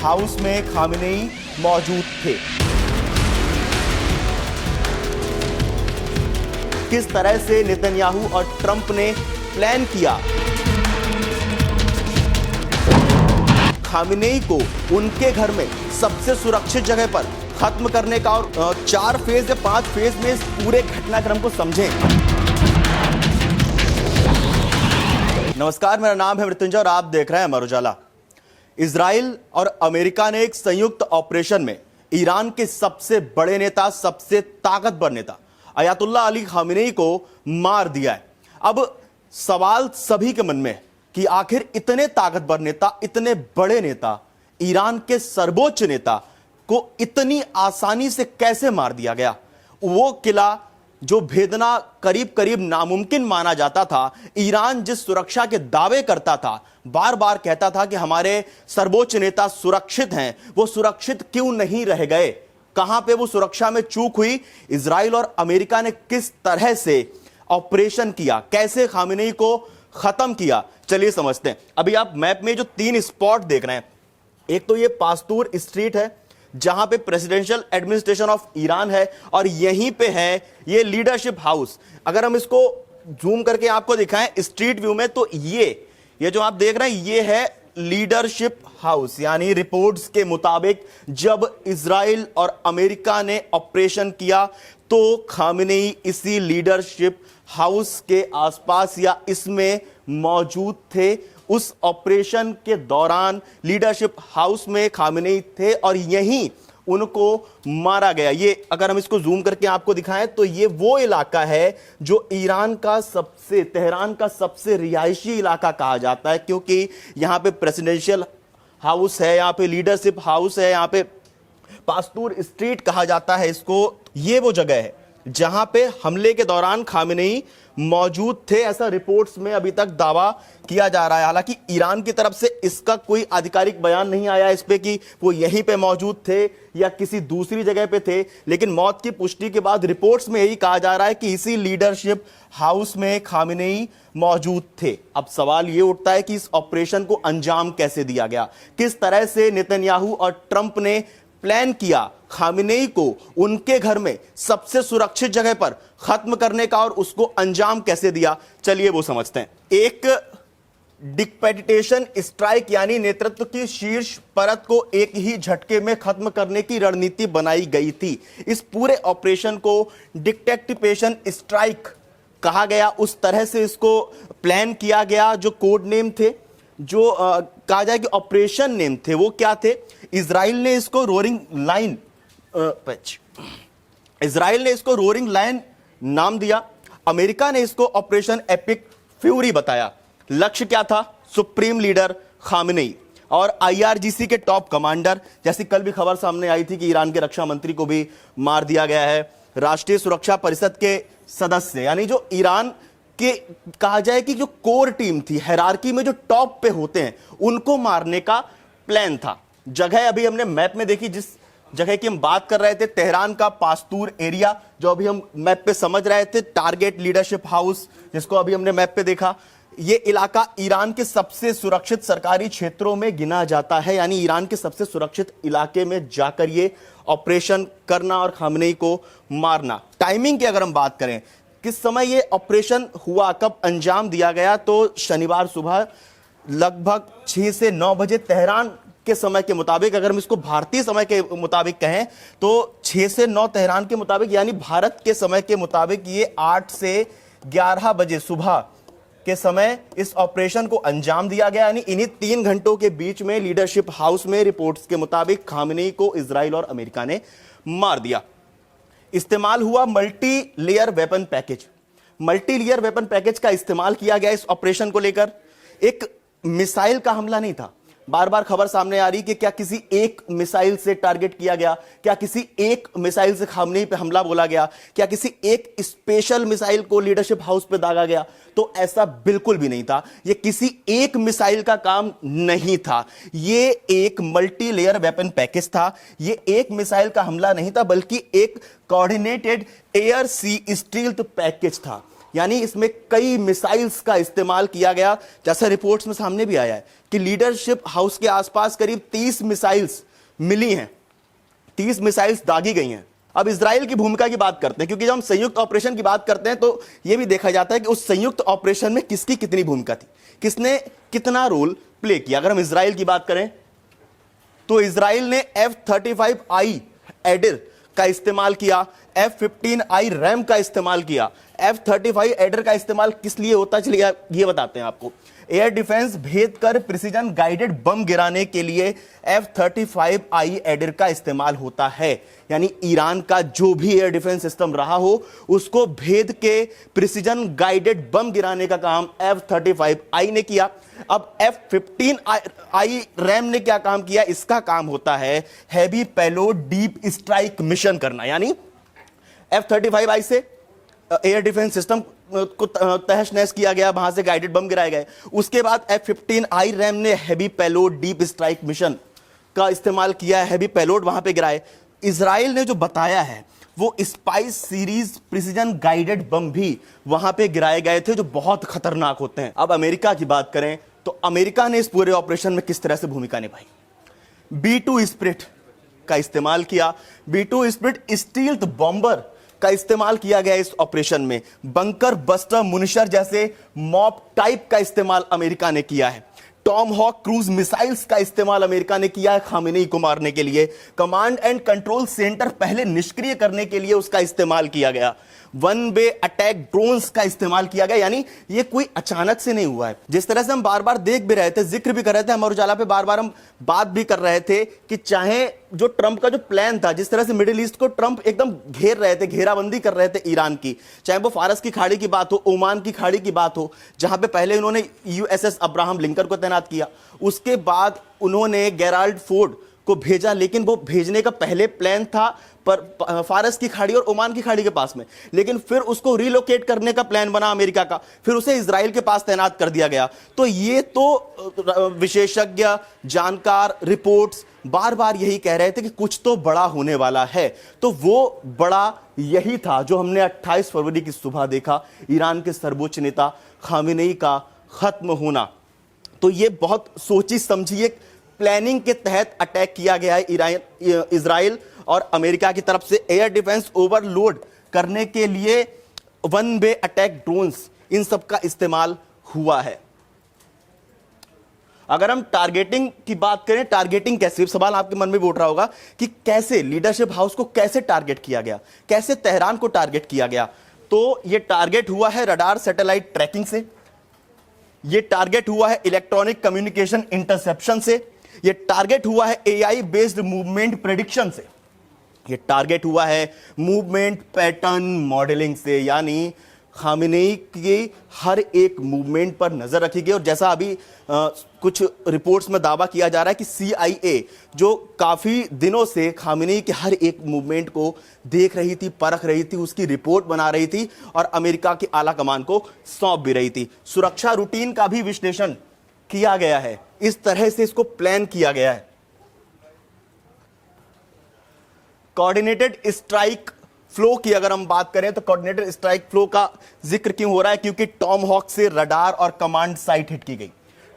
House में Khamenei मौजूद थे। किस तरह से नेतन्याहू और ट्रंप ने प्लान किया खामेनेई को उनके घर में सबसे सुरक्षित जगह पर खत्म करने का, और 4 फेज या 5 फेज में इस पूरे घटनाक्रम को समझें। नमस्कार, मेरा नाम है मृत्युंजय और आप देख रहे हैं अमर उजाला। इजराइल और अमेरिका ने एक संयुक्त ऑपरेशन में ईरान के सबसे बड़े नेता, सबसे ताकतवर नेता अयातुल्लाह अली खामेनेई को मार दिया है। अब सवाल सभी के मन में है कि आखिर इतने ताकतवर नेता, इतने बड़े नेता, ईरान के सर्वोच्च नेता को इतनी आसानी से कैसे मार दिया गया। वो किला जो भेदना करीब करीब नामुमकिन माना जाता था, ईरान जिस सुरक्षा के दावे करता था, बार बार कहता था कि हमारे सर्वोच्च नेता सुरक्षित हैं, वो सुरक्षित क्यों नहीं रह गए? कहां पे वो सुरक्षा में चूक हुई? इजराइल और अमेरिका ने किस तरह से ऑपरेशन किया, कैसे खामेनेई को खत्म किया, चलिए समझते हैं। अभी आप मैप में जो 3 स्पॉट देख रहे हैं, एक तो ये पास्तूर स्ट्रीट है जहां पे प्रेसिडेंशियल एडमिनिस्ट्रेशन ऑफ ईरान है, और यहीं पे है ये लीडरशिप हाउस। अगर हम इसको जूम करके आपको दिखाएं स्ट्रीट व्यू में, तो ये जो आप देख रहे हैं ये है लीडरशिप हाउस। यानी रिपोर्ट्स के मुताबिक जब इजराइल और अमेरिका ने ऑपरेशन किया तो खामेनेई इसी लीडरशिप हाउस के आसपास या इसमें मौजूद थे। उस ऑपरेशन के दौरान लीडरशिप हाउस में खामेनेई थे और यहीं उनको मारा गया। ये अगर हम इसको जूम करके आपको दिखाएं तो ये वो इलाका है जो ईरान का तेहरान का सबसे रिहायशी इलाका कहा जाता है, क्योंकि यहां पे प्रेसिडेंशियल हाउस है, यहां पे लीडरशिप हाउस है, यहां पे पास्तूर स्ट्रीट कहा जाता है इसको। ये वो जगह है जहां पे हमले के दौरान खामेनेई मौजूद थे, ऐसा रिपोर्ट्स में अभी तक दावा किया जा रहा है। हालांकि ईरान की तरफ से इसका कोई आधिकारिक बयान नहीं आया इस पे कि वो यहीं पे मौजूद थे या किसी दूसरी जगह पे थे, लेकिन मौत की पुष्टि के बाद रिपोर्ट्स में यही कहा जा रहा है कि इसी लीडरशिप हाउस में खामेनेई मौजूद थे। अब सवाल ये उठता है कि इस ऑपरेशन को अंजाम कैसे दिया गया, किस तरह से नेतन्याहू और ट्रंप ने प्लान किया खामेनेई को उनके घर में सबसे सुरक्षित जगह पर खत्म करने का, और उसको अंजाम कैसे दिया, चलिए वो समझते हैं। एक डिक्पेटिटेशन स्ट्राइक यानी नेतृत्व की शीर्ष परत को एक ही झटके में खत्म करने की रणनीति बनाई गई थी। इस पूरे ऑपरेशन को डिक्टेटिपेशन स्ट्राइक कहा गया। उस तरह से इसको प्लान किया गया। जो कोड नेम थे, जो कहा जाए कि ऑपरेशन नेम थे, वो क्या थे? इजराइल ने इसको रोरिंग लायन नाम दिया। अमेरिका ने इसको ऑपरेशन एपिक फ्यूरी बताया। लक्ष्य क्या था? सुप्रीम लीडर खामेनेई और आईआरजीसी के टॉप कमांडर, जैसी कल भी खबर सामने आई थी कि ईरान के रक्षा मंत्री को भी मार दिया गया है। राष्ट्रीय सुरक्षा परिषद के सदस्य, यानी जो ईरान के कहा जाए कि जो कोर टीम थी, हायरार्की में जो टॉप पे होते हैं, उनको मारने का प्लान था। जगह अभी हमने मैप में देखी, जिस जगह की हम बात कर रहे थे, तेहरान का पास्तूर एरिया, जो अभी हम मैप पे समझ रहे थे, टारगेट लीडरशिप हाउस जिसको अभी हमने मैप पे देखा, ये इलाका ईरान के सबसे सुरक्षित सरकारी क्षेत्रों में गिना जाता है। यानी ईरान के सबसे सुरक्षित इलाके में जाकर ये ऑपरेशन करना और खामेनेई को मारना। टाइमिंग की अगर हम बात करें, किस समय ये ऑपरेशन हुआ, कब अंजाम दिया गया, तो शनिवार सुबह लगभग 6 से 9 बजे तेहरान के समय के मुताबिक, अगर हम इसको भारतीय समय के मुताबिक कहें तो 6 से 9 तेहरान के मुताबिक, यानी भारत के समय के मुताबिक ये 8 से 11 बजे सुबह के समय इस ऑपरेशन को अंजाम दिया गया। यानी इन्हीं 3 घंटों के बीच में लीडरशिप हाउस में रिपोर्ट्स के मुताबिक खामेनेई को इजराइल और अमेरिका ने मार दिया। इस्तेमाल हुआ multi layer weapon package. Multi layer weapon package का इस्तेमाल किया गया इस ऑपरेशन को लेकर। एक मिसाइल का हमला नहीं था। बार बार खबर सामने आ रही कि क्या किसी एक मिसाइल से टारगेट किया गया, क्या किसी एक मिसाइल से खामेनेई पे हमला बोला गया, क्या किसी एक स्पेशल मिसाइल को लीडरशिप हाउस पे दागा गया, तो ऐसा बिल्कुल भी नहीं था। यह किसी एक मिसाइल का काम नहीं था, ये एक मल्टी लेयर वेपन पैकेज था। ये एक मिसाइल का हमला नहीं था, बल्कि एक कोऑर्डिनेटेड एयर सी स्टील्थ पैकेज था। यानी इसमें कई मिसाइल्स का इस्तेमाल किया गया। जैसा रिपोर्ट्स में सामने भी आया है कि लीडरशिप हाउस के आसपास करीब 30 मिसाइल्स मिली हैं, 30 मिसाइल्स दागी गई हैं। अब इजराइल की भूमिका की बात करते हैं, क्योंकि जब हम संयुक्त ऑपरेशन की बात करते हैं तो यह भी देखा जाता है कि उस संयुक्त ऑपरेशन में किसकी कितनी भूमिका थी, किसने कितना रोल प्ले किया। अगर हम इजराइल की बात करें तो इजराइल ने F-35I एडर का इस्तेमाल किया, F-15I रैम का इस्तेमाल किया। F-35 एडर का इस्तेमाल किस लिए होता है, चलिए ये बताते हैं आपको। एयर डिफेंस भेद कर प्रिसीजन गाइडेड बम गिराने के लिए F-35I एडर का इस्तेमाल होता है। यानी ईरान का जो भी एयर डिफेंस सिस्टम रहा हो उसको भेद के प्रिसीजन गाइडेड बम गिराने का काम F-35I ने किया। अब F-15I रैम ने क्या काम किया, इसका काम होता है heavy payload deep strike mission करना। यानी F-35I से एयर डिफेंस सिस्टम को तहस नहस किया गया, वहां से गाइडेड बम गिराए गए। उसके बाद F-15I रैम ने heavy payload deep strike mission का इस्तेमाल किया, हैवी पेलोड वहां पे गिराए। इजराइल ने जो बताया है वो spice series precision guided bomb भी वहां पे गिराए गए थे, जो बहुत खतरनाक होते हैं। अब अमेरिका की बात करें तो अमेरिका ने इस पूरे ऑपरेशन में किस तरह से भूमिका निभाई। B-2 स्पिरिट का इस्तेमाल किया। B-2 स्पिरिट स्टील्थ बॉम्बर का इस्तेमाल किया गया इस ऑपरेशन में। बंकर बस्टर मुनिशर जैसे मॉब टाइप का इस्तेमाल अमेरिका ने किया है। टॉम हॉक क्रूज मिसाइल्स का इस्तेमाल अमेरिका ने किया है खामेनेई को मारने के लिए। कमांड एंड कंट्रोल सेंटर पहले निष्क्रिय करने के लिए उसका इस्तेमाल किया गया। वन वे अटैक ड्रोन्स का इस्तेमाल किया गया। यानी ये कोई अचानक से नहीं हुआ है। जिस तरह से हम बार बार देख भी रहे थे, जिक्र भी कर रहे थे, अमर उजाला पे बार बार हम बात भी कर रहे थे कि चाहे जो ट्रंप का जो प्लान था, जिस तरह से मिडिल ईस्ट को ट्रंप एकदम घेर रहे थे, घेराबंदी कर रहे थे ईरान की, चाहे वो फारस की खाड़ी की बात हो, ओमान की खाड़ी की बात हो, जहां पे पहले उन्होंने USS अब्राहम लिंकन को तैनात किया, उसके बाद उन्होंने गेराल्ड फोर्ड को भेजा, लेकिन वो भेजने का पहले प्लान था पर फारस की खाड़ी और ओमान की खाड़ी के पास में, लेकिन फिर उसको रिलोकेट करने का प्लान बना अमेरिका का, फिर उसे इजराइल के पास तैनात कर दिया गया। तो ये तो विशेषज्ञ, जानकार, रिपोर्ट्स बार बार यही कह रहे थे कि कुछ तो बड़ा होने वाला है। तो वो बड़ा यही था जो हमने 28 फरवरी की सुबह देखा, ईरान के सर्वोच्च नेता खामेनेई का खत्म होना। तो ये बहुत सोची समझी एक प्लानिंग के तहत अटैक किया गया है इजराइल और अमेरिका की तरफ से। एयर डिफेंस ओवरलोड करने के लिए वन वे अटैक ड्रोन्स, इन सब का इस्तेमाल हुआ है। अगर हम टारगेटिंग की बात करें, टारगेटिंग कैसे, सवाल आपके मन में भी उठ रहा होगा कि कैसे लीडरशिप हाउस को कैसे टारगेट किया गया, कैसे तेहरान को टारगेट किया गया। तो यह टारगेट हुआ है रडार सैटेलाइट ट्रैकिंग से, यह टारगेट हुआ है इलेक्ट्रॉनिक कम्युनिकेशन इंटरसेप्शन से, यह टारगेट हुआ है AI बेस्ड मूवमेंट प्रेडिक्शन से, यह टारगेट हुआ है मूवमेंट पैटर्न मॉडलिंग से। यानी खामेनेई की हर एक मूवमेंट पर नजर रखी गई। और जैसा अभी कुछ रिपोर्ट्स में दावा किया जा रहा है कि CIA जो काफी दिनों से खामेनेई के हर एक मूवमेंट को देख रही थी, परख रही थी, उसकी रिपोर्ट बना रही थी और अमेरिका की आला कमान को सौंप भी रही थी। सुरक्षा रूटीन का भी विश्लेषण किया गया है, इस तरह से इसको प्लान किया गया है। कोऑर्डिनेटेड स्ट्राइक फ्लो की अगर हम बात करें तो कोऑर्डिनेटेड स्ट्राइक फ्लो का जिक्र क्यों हो रहा है, क्योंकि टॉम हॉक से रडार और कमांड साइट हिट की गई।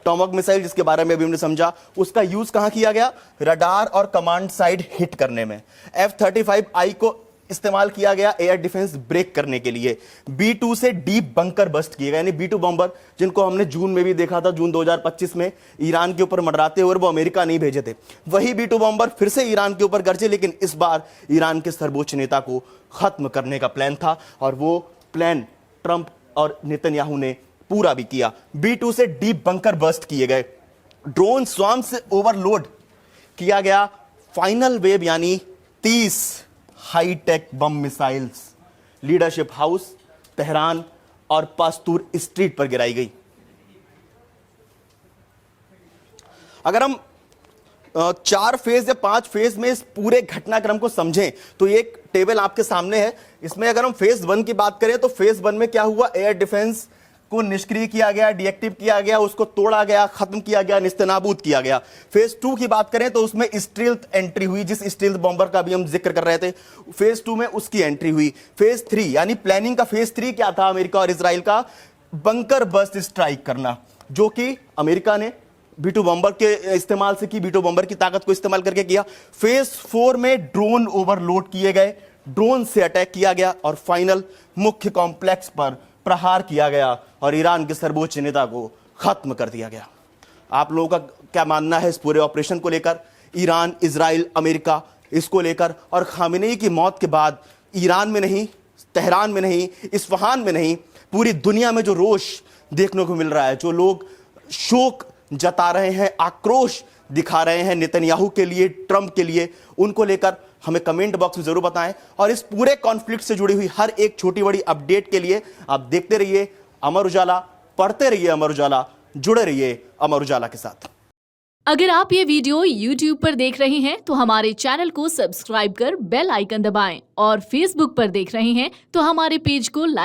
टॉम हॉक मिसाइल जिसके बारे में अभी हमने समझा, उसका यूज कहां किया गया, रडार और कमांड साइट हिट करने में। F-35I को इस्तेमाल किया गया एयर डिफेंस ब्रेक करने के लिए। B-2 से डीप बंकर बस्ट किए गए, यानी B-2 बॉम्बर जिनको हमने जून में भी देखा था, जून 2025 में ईरान के ऊपर मंडराते हुए, वो अमेरिका नहीं भेजे थे, वही B-2 बॉम्बर फिर से ईरान के ऊपर गरजे, लेकिन इस बार ईरान के सर्वोच्च नेता को खत्म करने का प्लान था और वो प्लान ट्रंप और नेतन्याहू ने पूरा भी किया। B-2 से डीप बंकर बस्ट किए गए, ड्रोन स्वार्म से ओवरलोड किया गया, फाइनल वेव यानी 30 हाईटेक बम मिसाइल्स लीडरशिप हाउस, तेहरान और पास्तूर स्ट्रीट पर गिराई गई। अगर हम 4 फेज या 5 फेज में इस पूरे घटनाक्रम को समझें तो एक टेबल आपके सामने है। इसमें अगर हम फेज 1 की बात करें तो फेज 1 में क्या हुआ, एयर डिफेंस को निष्क्रिय किया गया, डीएक्टिव किया गया, उसको तोड़ा गया, खत्म किया गया, निस्तेनाबूद किया गया। फेज 2 की बात करें तो उसमें स्टील्थ एंट्री हुई, जिस स्टील्थ बॉम्बर का भी हम जिक्र कर रहे थे, फेज 2 में उसकी एंट्री हुई। फेज 3 यानी प्लानिंग का फेज 3 क्या था अमेरिका और इजराइल का? बंकर बस्ट स्ट्राइक करना, जो कि अमेरिका ने B2 बॉम्बर के इस्तेमाल से की, B2 बॉम्बर की ताकत को इस्तेमाल करके किया। फेज 4 में ड्रोन ओवरलोड किए गए, ड्रोन से अटैक किया गया और फाइनल मुख्य कॉम्प्लेक्स पर प्रहार किया गया और ईरान के सर्वोच्च नेता को खत्म कर दिया गया। आप लोगों का क्या मानना है इस पूरे ऑपरेशन को लेकर? ईरान, इजराइल, अमेरिका, इसको लेकर, और खामेनेई की मौत के बाद ईरान में नहीं, तेहरान में नहीं, इस्फहान में नहीं, पूरी दुनिया में जो रोष देखने को मिल रहा है, जो लोग शोक जता रहे हैं, आक्रोश दिखा रहे हैं नेतन्याहू के लिए, ट्रंप के लिए, उनको लेकर हमें कमेंट बॉक्स में जरूर बताएं। और इस पूरे कॉन्फ्लिक्ट से जुड़ी हुई हर एक छोटी बड़ी अपडेट के लिए आप देखते रहिए अमर उजाला, पढ़ते रहिए अमर उजाला, जुड़े रहिए अमर उजाला के साथ। अगर आप ये वीडियो YouTube पर देख रहे हैं तो हमारे चैनल को सब्सक्राइब कर बेल आइकन दबाएं, और Facebook पर देख रहे हैं तो हमारे पेज को लाइक